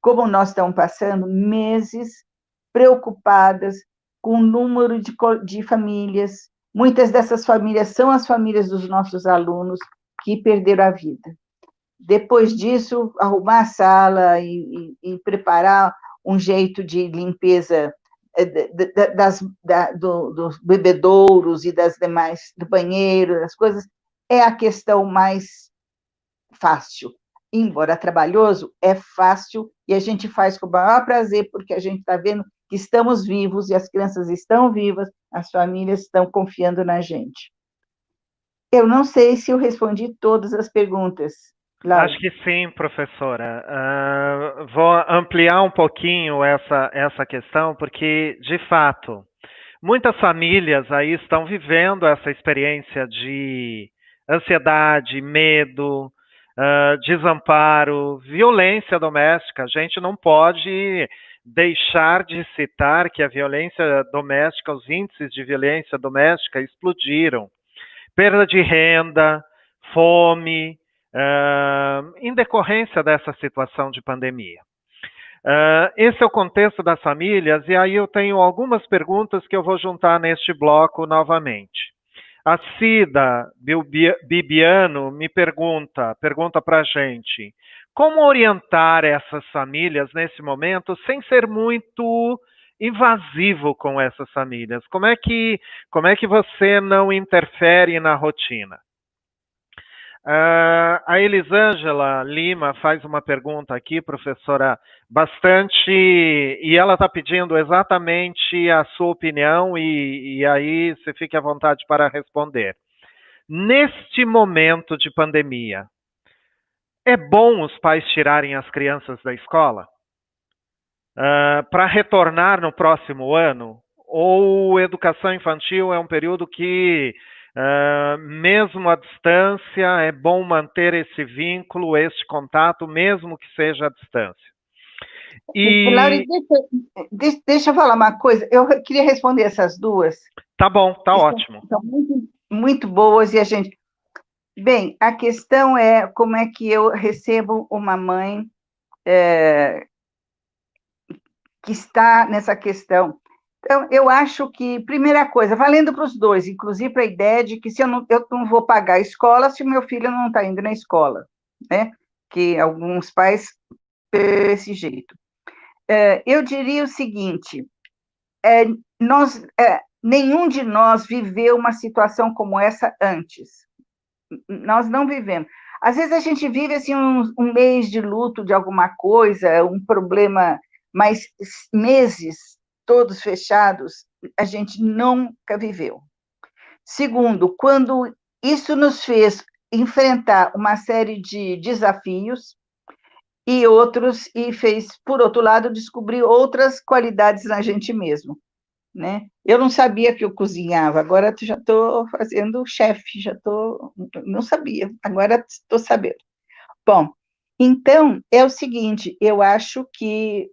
como nós estamos passando, meses preocupadas com o número de famílias. Muitas dessas famílias são as famílias dos nossos alunos que perderam a vida. Depois disso, arrumar a sala e preparar um jeito de limpeza dos bebedouros e das demais, do banheiro, das coisas, é a questão mais fácil. Embora trabalhoso, é fácil e a gente faz com o maior prazer, porque a gente está vendo que estamos vivos e as crianças estão vivas, as famílias estão confiando na gente. Eu não sei se eu respondi todas as perguntas. Laura. Acho que sim, professora. Vou ampliar um pouquinho essa questão, porque, de fato, muitas famílias aí estão vivendo essa experiência de ansiedade, medo, desamparo, violência doméstica. A gente não pode deixar de citar que a violência doméstica, os índices de violência doméstica explodiram. Perda de renda, fome, em decorrência dessa situação de pandemia. Esse é o contexto das famílias, e aí eu tenho algumas perguntas que eu vou juntar neste bloco novamente. A Cida Bibiano me pergunta para a gente, como orientar essas famílias nesse momento sem ser muito invasivo com essas famílias? Como é que você não interfere na rotina? A Elisângela Lima faz uma pergunta aqui, professora, bastante, e ela está pedindo exatamente a sua opinião, e aí você fique à vontade para responder. Neste momento de pandemia, é bom os pais tirarem as crianças da escola? Para retornar no próximo ano? Ou educação infantil é um período que mesmo à distância, é bom manter esse vínculo, esse contato, mesmo que seja à distância. Laura, deixa eu falar uma coisa. Eu queria responder essas duas. Tá bom, tá ótimo. São muito, muito boas e a gente... Bem, a questão é como é que eu recebo uma mãe que está nessa questão. Então, eu acho que, primeira coisa, valendo para os dois, inclusive para a ideia de que se eu não vou pagar a escola se o meu filho não está indo na escola, né? Que alguns pais desse jeito. Eu diria o seguinte, nenhum de nós viveu uma situação como essa antes. Nós não vivemos. Às vezes a gente vive assim, um mês de luto de alguma coisa, um problema, mas meses todos fechados, a gente nunca viveu. Segundo, quando isso nos fez enfrentar uma série de desafios e fez, por outro lado, descobrir outras qualidades na gente mesmo, né? Eu não sabia que eu cozinhava, agora já estou fazendo chefe, não sabia, agora estou sabendo. Bom, então, é o seguinte, eu acho que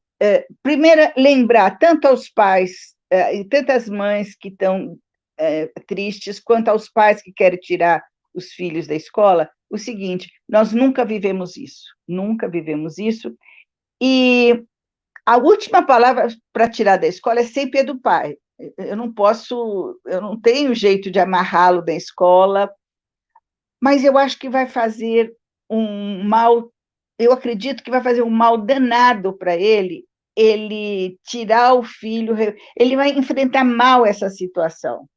primeiro, lembrar tanto aos pais e tantas mães que estão tristes, quanto aos pais que querem tirar os filhos da escola, o seguinte, nós nunca vivemos isso, e a última palavra para tirar da escola é sempre a do pai. Eu não tenho jeito de amarrá-lo da escola, mas eu acho que vai fazer um mal, eu acredito que vai fazer um mal danado para ele tirar o filho, ele vai enfrentar mal essa situação.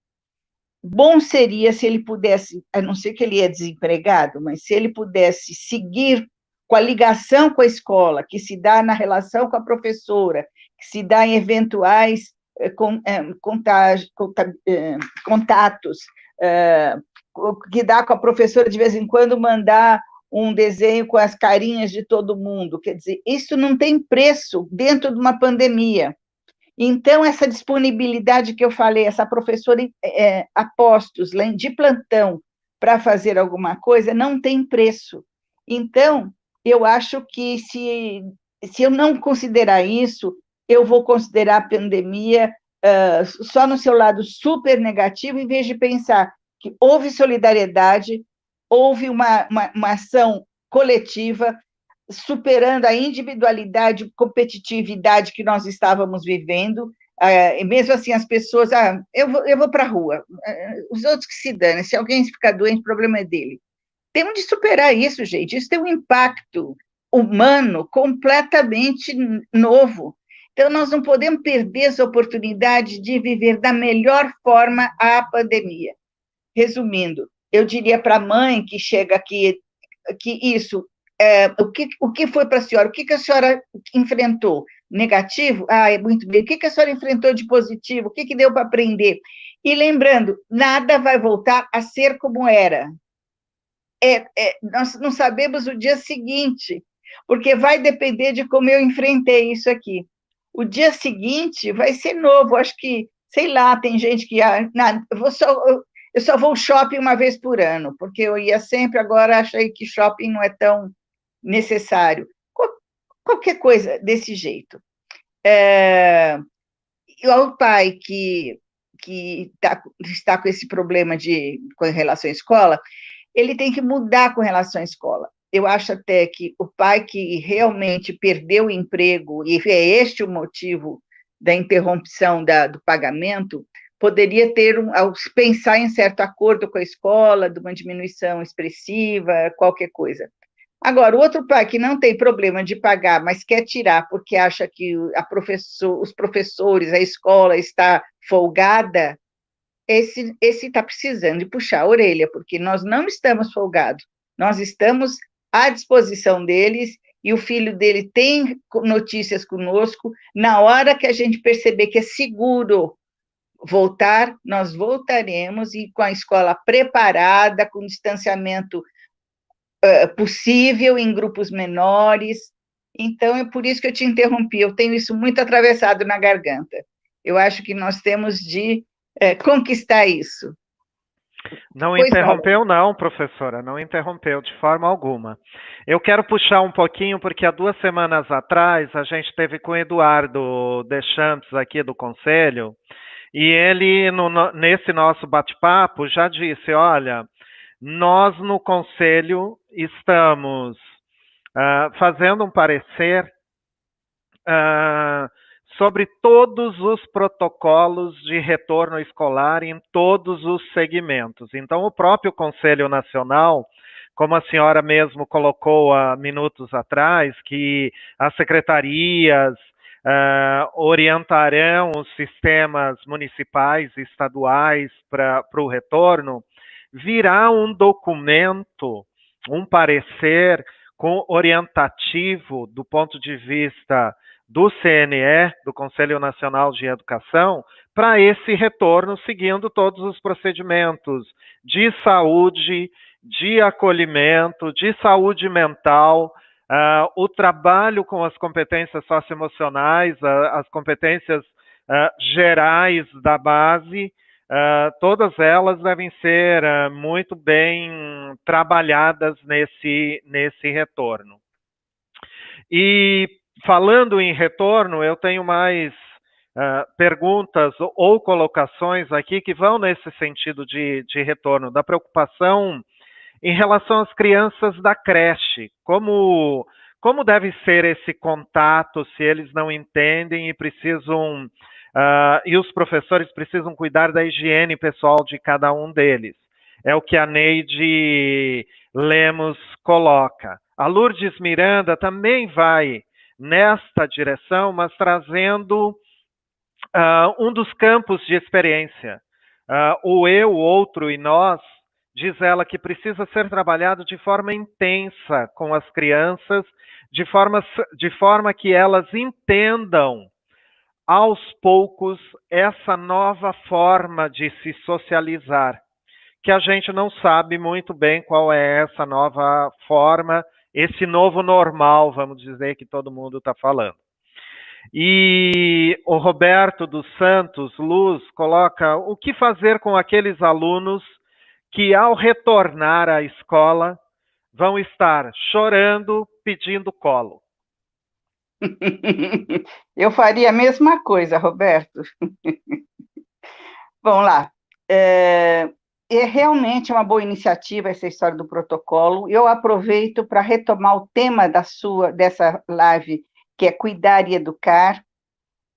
Bom seria se ele pudesse, a não ser que ele é desempregado, mas se ele pudesse seguir com a ligação com a escola, que se dá na relação com a professora, que se dá em eventuais contatos, que dá com a professora de vez em quando mandar um desenho com as carinhas de todo mundo. Quer dizer, isso não tem preço dentro de uma pandemia. Então, essa disponibilidade que eu falei, essa professora a postos, de plantão, para fazer alguma coisa, não tem preço. Então, eu acho que se eu não considerar isso, eu vou considerar a pandemia só no seu lado super negativo, em vez de pensar que houve solidariedade, houve uma ação coletiva, superando a individualidade e competitividade que nós estávamos vivendo. E mesmo assim, as pessoas, eu vou para a rua, os outros que se danem, se alguém ficar doente, o problema é dele. Temos de superar isso, gente. Isso tem um impacto humano completamente novo. Então, nós não podemos perder essa oportunidade de viver da melhor forma a pandemia. Resumindo, eu diria para a mãe que chega aqui que isso, o que foi para a senhora? O que a senhora enfrentou? Negativo? É muito bem. O que a senhora enfrentou de positivo? O que deu para aprender? E lembrando, nada vai voltar a ser como era. Nós não sabemos o dia seguinte, porque vai depender de como eu enfrentei isso aqui. O dia seguinte vai ser novo, acho que, sei lá, tem gente que... eu só vou ao shopping uma vez por ano, porque eu ia sempre, agora achei que shopping não é tão necessário. Qualquer coisa desse jeito. E o pai que está com esse problema com relação à escola, ele tem que mudar com relação à escola. Eu acho até que o pai que realmente perdeu o emprego, e é este o motivo da interrupção do pagamento, poderia pensar em certo acordo com a escola, de uma diminuição expressiva, qualquer coisa. Agora, o outro pai que não tem problema de pagar, mas quer tirar porque acha que os professores, a escola está folgada, esse está precisando de puxar a orelha, porque nós não estamos folgados, nós estamos à disposição deles, e o filho dele tem notícias conosco. Na hora que a gente perceber que é seguro voltar, nós voltaremos, e com a escola preparada, com distanciamento possível, em grupos menores. Então, é por isso que eu te interrompi, eu tenho isso muito atravessado na garganta. Eu acho que nós temos de conquistar isso. Não interrompeu, não, professora, não interrompeu de forma alguma. Eu quero puxar um pouquinho, porque há 2 semanas atrás a gente teve com o Eduardo Deschamps aqui do Conselho, e ele, nesse nosso bate-papo, já disse, olha, nós no Conselho estamos fazendo um parecer sobre todos os protocolos de retorno escolar em todos os segmentos. Então, o próprio Conselho Nacional, como a senhora mesmo colocou há minutos atrás, que as secretarias orientarão os sistemas municipais e estaduais para o retorno, virá um documento, um parecer orientativo do ponto de vista do CNE, do Conselho Nacional de Educação, para esse retorno, seguindo todos os procedimentos de saúde, de acolhimento, de saúde mental, o trabalho com as competências socioemocionais, as competências gerais da base, todas elas devem ser muito bem trabalhadas nesse retorno. E falando em retorno, eu tenho mais perguntas ou colocações aqui que vão nesse sentido de retorno, da preocupação em relação às crianças da creche. Como deve ser esse contato, se eles não entendem e precisam, e os professores precisam cuidar da higiene pessoal de cada um deles. É o que a Neide Lemos coloca. A Lourdes Miranda também vai nesta direção, mas trazendo um dos campos de experiência. O eu, o outro e nós, diz ela que precisa ser trabalhado de forma intensa com as crianças, de forma que elas entendam aos poucos essa nova forma de se socializar, que a gente não sabe muito bem qual é essa nova forma, esse novo normal, vamos dizer, que todo mundo está falando. E o Roberto dos Santos Luz coloca o que fazer com aqueles alunos que, ao retornar à escola, vão estar chorando, pedindo colo. Eu faria a mesma coisa, Roberto. Vamos lá. É realmente uma boa iniciativa essa história do protocolo. Eu aproveito para retomar o tema dessa live, que é cuidar e educar,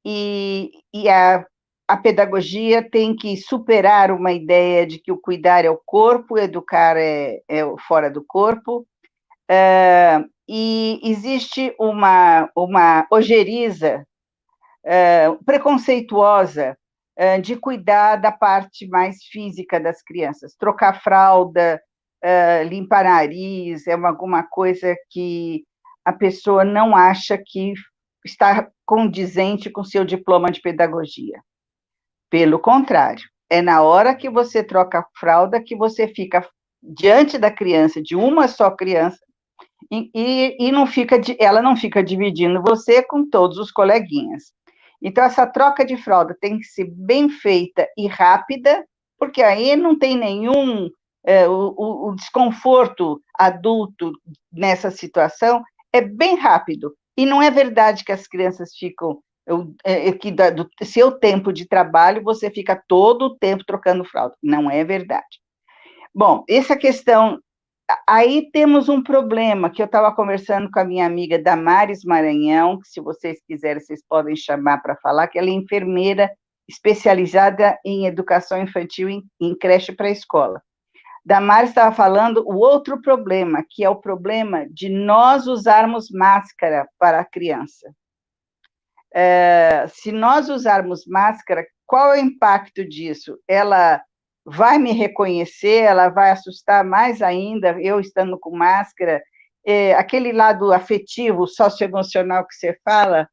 e a pedagogia tem que superar uma ideia de que o cuidar é o corpo, o educar é o fora do corpo, e existe uma ojeriza preconceituosa de cuidar da parte mais física das crianças, trocar fralda, limpar nariz, é alguma coisa que a pessoa não acha que está condizente com seu diploma de pedagogia. Pelo contrário, é na hora que você troca a fralda que você fica diante da criança, de uma só criança, e não ela não fica dividindo você com todos os coleguinhas. Então, essa troca de fralda tem que ser bem feita e rápida, porque aí não tem nenhum o desconforto adulto nessa situação, é bem rápido. E não é verdade que as crianças ficam, que do seu tempo de trabalho, você fica todo o tempo trocando fralda. Não é verdade. Bom, essa questão. Aí temos um problema que eu estava conversando com a minha amiga Damares Maranhão, que se vocês quiserem, vocês podem chamar para falar, que ela é enfermeira especializada em educação infantil em creche pré-escola. Damares estava falando o outro problema, que é o problema de nós usarmos máscara para a criança. Se nós usarmos máscara, qual é o impacto disso? Ela vai me reconhecer, ela vai assustar mais ainda, eu estando com máscara, aquele lado afetivo, socioemocional que você fala,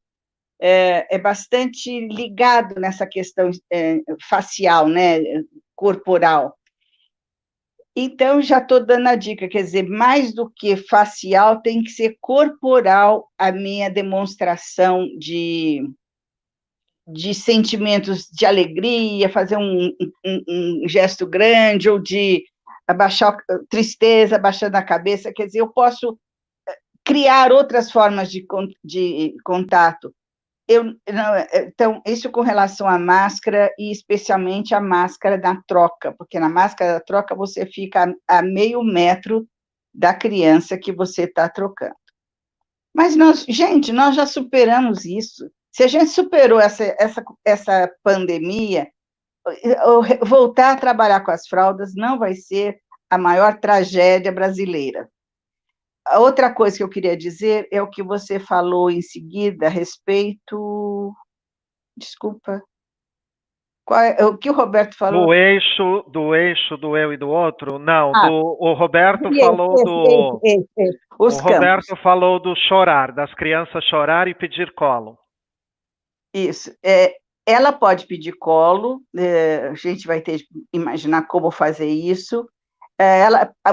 é bastante ligado nessa questão facial, né, corporal. Então, já estou dando a dica, quer dizer, mais do que facial, tem que ser corporal a minha demonstração de sentimentos de alegria, fazer um gesto grande, ou de abaixar tristeza, abaixando a cabeça, quer dizer, eu posso criar outras formas de contato. Então, isso com relação à máscara, e especialmente a máscara da troca, porque na máscara da troca você fica a meio metro da criança que você está trocando. Mas, gente, nós já superamos isso. Se a gente superou essa pandemia, voltar a trabalhar com as fraldas não vai ser a maior tragédia brasileira. A outra coisa que eu queria dizer é o que você falou em seguida a respeito... Desculpa. O que o Roberto falou? Do eixo do eu e do outro? Não, o Roberto falou do... O Roberto falou do chorar, das crianças chorar e pedir colo. Isso. Ela pode pedir colo, a gente vai ter que imaginar como fazer isso.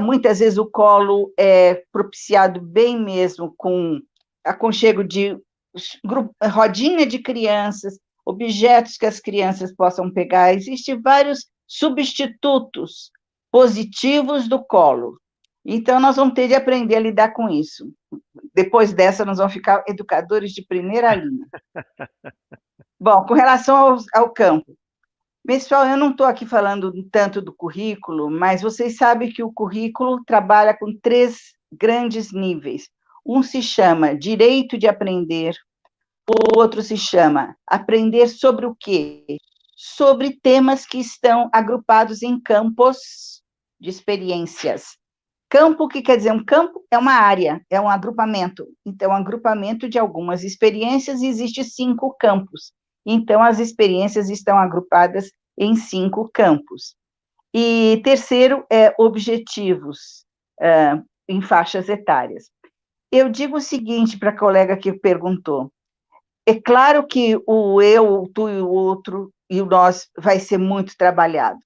Muitas vezes o colo é propiciado bem mesmo com aconchego de rodinha de crianças, objetos que as crianças possam pegar. Existem vários substitutos positivos do colo. Então, nós vamos ter de aprender a lidar com isso. Depois dessa, nós vamos ficar educadores de primeira linha. Bom, com relação ao campo. Pessoal, eu não estou aqui falando tanto do currículo, mas vocês sabem que o currículo trabalha com 3 grandes níveis. Um se chama direito de aprender, o outro se chama aprender sobre o quê? Sobre temas que estão agrupados em campos de experiências. Campo, o que quer dizer? Um campo é uma área, é um agrupamento. Então, um agrupamento de algumas experiências, e existe 5 campos. Então, as experiências estão agrupadas em 5 campos. E terceiro objetivos em faixas etárias. Eu digo o seguinte para a colega que perguntou: é claro que o eu, o tu e o outro e o nós vai ser muito trabalhado,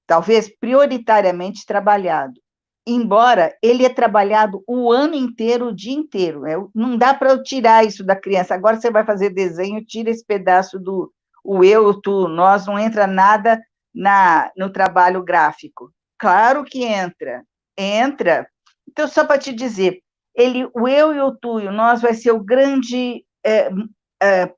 talvez prioritariamente trabalhado, embora ele é trabalhado o ano inteiro, o dia inteiro. Não dá para eu tirar isso da criança. Agora você vai fazer desenho, tira esse pedaço do o eu, o tu, o nós, não entra nada no trabalho gráfico. Claro que entra, entra. Então, só para te dizer, o eu e o tu e o nós vai ser o grande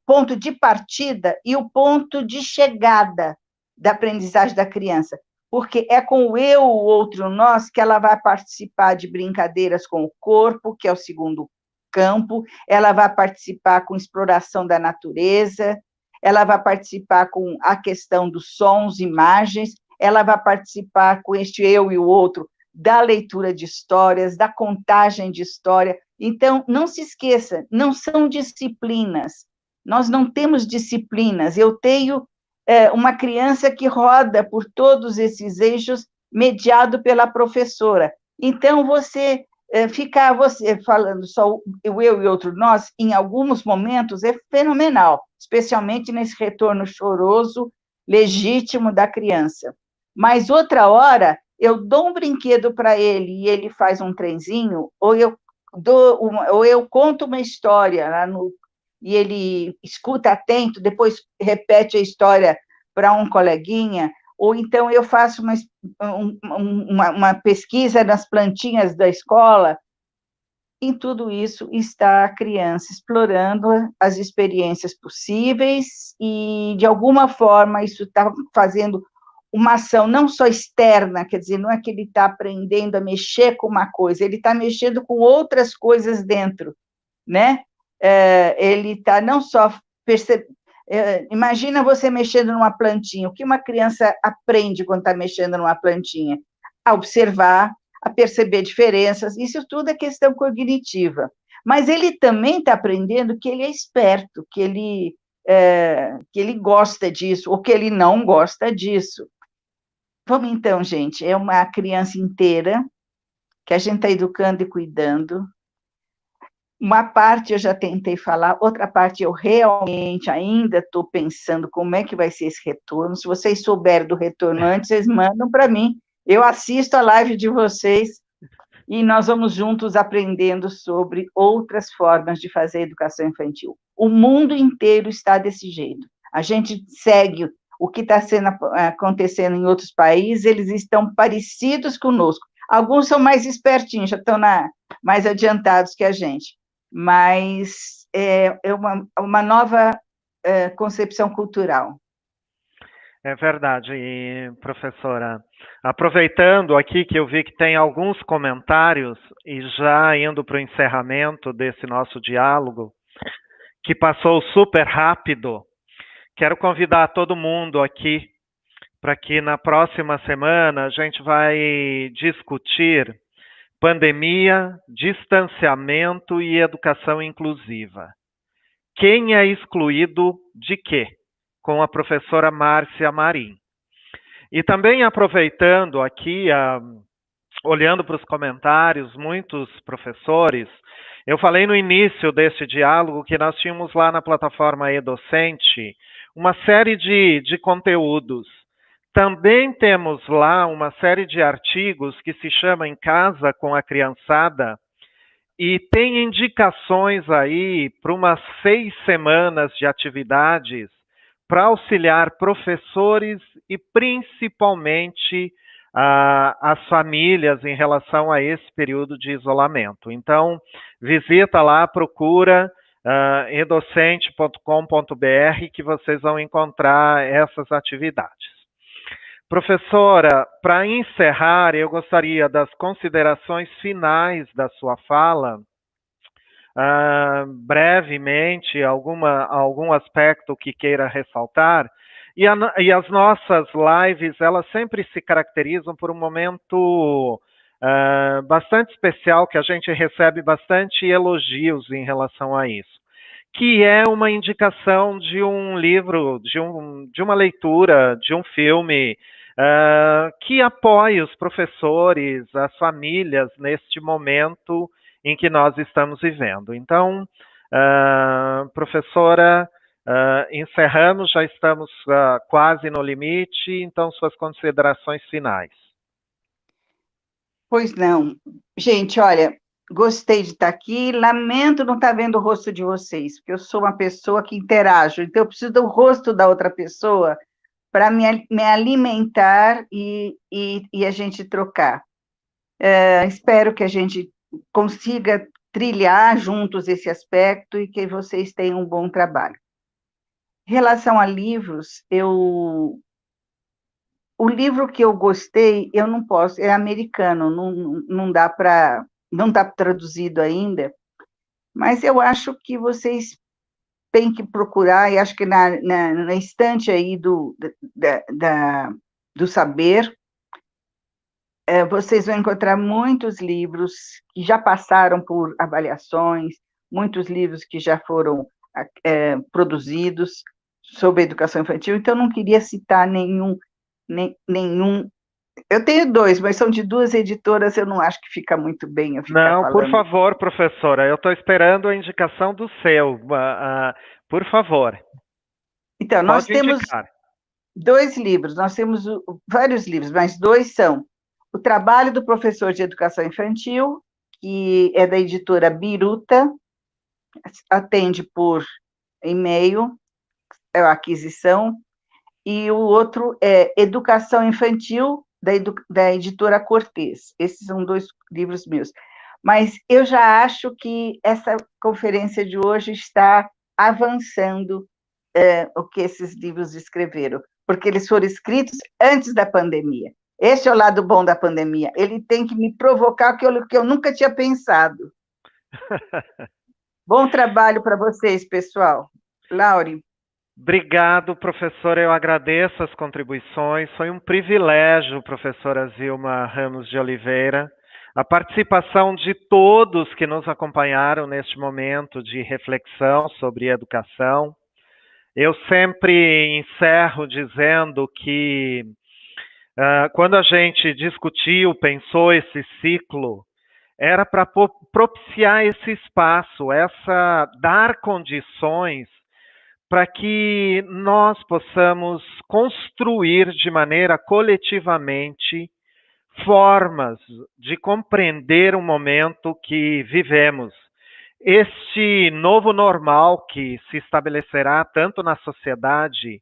ponto de partida e o ponto de chegada da aprendizagem da criança, porque é com o eu, o outro, o nós, que ela vai participar de brincadeiras com o corpo, que é o segundo campo, ela vai participar com exploração da natureza, ela vai participar com a questão dos sons, imagens, ela vai participar com este eu e o outro, da leitura de histórias, da contagem de história. Então, não se esqueça, não são disciplinas, nós não temos disciplinas. Eu tenho uma criança que roda por todos esses eixos, mediado pela professora. Então, você ficar você falando só o eu e outro nós, em alguns momentos, é fenomenal, especialmente nesse retorno choroso, legítimo da criança. Mas outra hora, eu dou um brinquedo para ele e ele faz um trenzinho, ou eu conto uma história lá e ele escuta atento, depois repete a história para um coleguinha, ou então eu faço uma pesquisa nas plantinhas da escola. Em tudo isso está a criança explorando as experiências possíveis e, de alguma forma, isso está fazendo uma ação não só externa, quer dizer, não é que ele está aprendendo a mexer com uma coisa, ele está mexendo com outras coisas dentro, né? Ele está não só imagina você mexendo numa plantinha, o que uma criança aprende quando está mexendo numa plantinha? A observar, a perceber diferenças, isso tudo é questão cognitiva. Mas ele também está aprendendo que ele é esperto, que ele gosta disso, ou que ele não gosta disso. Vamos então, gente, é uma criança inteira que a gente está educando e cuidando. Uma parte eu já tentei falar, outra parte eu realmente ainda estou pensando como é que vai ser esse retorno. Se vocês souberem do retorno antes, vocês mandam para mim. Eu assisto a live de vocês e nós vamos juntos aprendendo sobre outras formas de fazer educação infantil. O mundo inteiro está desse jeito. A gente segue o que está acontecendo em outros países, eles estão parecidos conosco. Alguns são mais espertinhos, já estão mais adiantados que a gente, mas é uma nova concepção cultural. É verdade, e, professora. Aproveitando aqui que eu vi que tem alguns comentários e já indo para o encerramento desse nosso diálogo, que passou super rápido, quero convidar todo mundo aqui para que na próxima semana a gente vai discutir pandemia, distanciamento e educação inclusiva. Quem é excluído de quê? Com a professora Márcia Marim. E também aproveitando aqui, olhando para os comentários, muitos professores, eu falei no início desse diálogo que nós tínhamos lá na plataforma eDocente uma série de conteúdos. Também temos lá uma série de artigos que se chama Em Casa com a Criançada e tem indicações aí para umas 6 semanas de atividades para auxiliar professores e principalmente as famílias em relação a esse período de isolamento. Então, visita lá, procura edocente.com.br que vocês vão encontrar essas atividades. Professora, para encerrar, eu gostaria das considerações finais da sua fala, brevemente, algum aspecto que queira ressaltar. E as nossas lives, elas sempre se caracterizam por um momento bastante especial, que a gente recebe bastante elogios em relação a isso, que é uma indicação de um livro, de uma leitura, de um filme, que apoie os professores, as famílias, neste momento em que nós estamos vivendo. Então, professora, encerramos, já estamos quase no limite, então suas considerações finais. Pois não. Gente, olha, gostei de estar aqui, lamento não estar vendo o rosto de vocês, porque eu sou uma pessoa que interajo, então eu preciso do rosto da outra pessoa para me alimentar e a gente trocar. Espero que a gente consiga trilhar juntos esse aspecto e que vocês tenham um bom trabalho. Em relação a livros, o livro que eu gostei, eu não posso, é americano, não está traduzido ainda, mas eu acho que vocês têm que procurar, e acho que na estante aí do saber, vocês vão encontrar muitos livros que já passaram por avaliações, muitos livros que já foram produzidos sobre educação infantil, então eu não queria citar nenhum. Eu tenho dois, mas são de duas editoras, eu não acho que fica muito bem eu ficar Não, por falando. favor, professora, eu estou esperando a indicação do seu. Por favor. Então, nós Pode temos indicar. dois livros, nós temos vários livros, mas dois são O Trabalho do Professor de Educação Infantil, que é da editora Biruta, atende por e-mail, é a aquisição, e o outro é Educação Infantil, da editora Cortez. Esses são dois livros meus. Mas eu já acho que essa conferência de hoje está avançando o que esses livros escreveram, porque eles foram escritos antes da pandemia. Esse é o lado bom da pandemia. Ele tem que me provocar o que eu nunca tinha pensado. Bom trabalho para vocês, pessoal. Laure. Obrigado, professora. Eu agradeço as contribuições. Foi um privilégio, professora Zilma Ramos de Oliveira, a participação de todos que nos acompanharam neste momento de reflexão sobre educação. Eu sempre encerro dizendo que quando a gente discutiu, pensou esse ciclo, era para propiciar esse espaço, dar condições para que nós possamos construir de maneira coletivamente formas de compreender o momento que vivemos. Este novo normal que se estabelecerá tanto na sociedade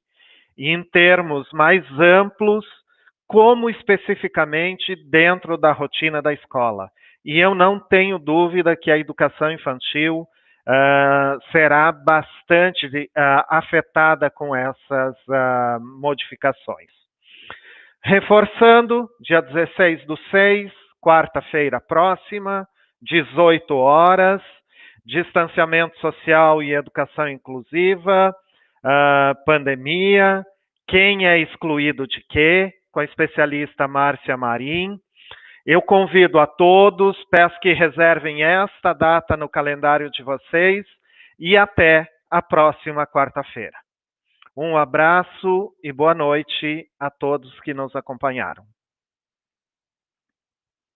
e em termos mais amplos, como especificamente dentro da rotina da escola. E eu não tenho dúvida que a educação infantil será bastante afetada com essas modificações. Reforçando, dia 16/6, quarta-feira próxima, 18 horas, distanciamento social e educação inclusiva, pandemia, quem é excluído de quê, com a especialista Márcia Marim. Eu convido a todos, peço que reservem esta data no calendário de vocês e até a próxima quarta-feira. Um abraço e boa noite a todos que nos acompanharam.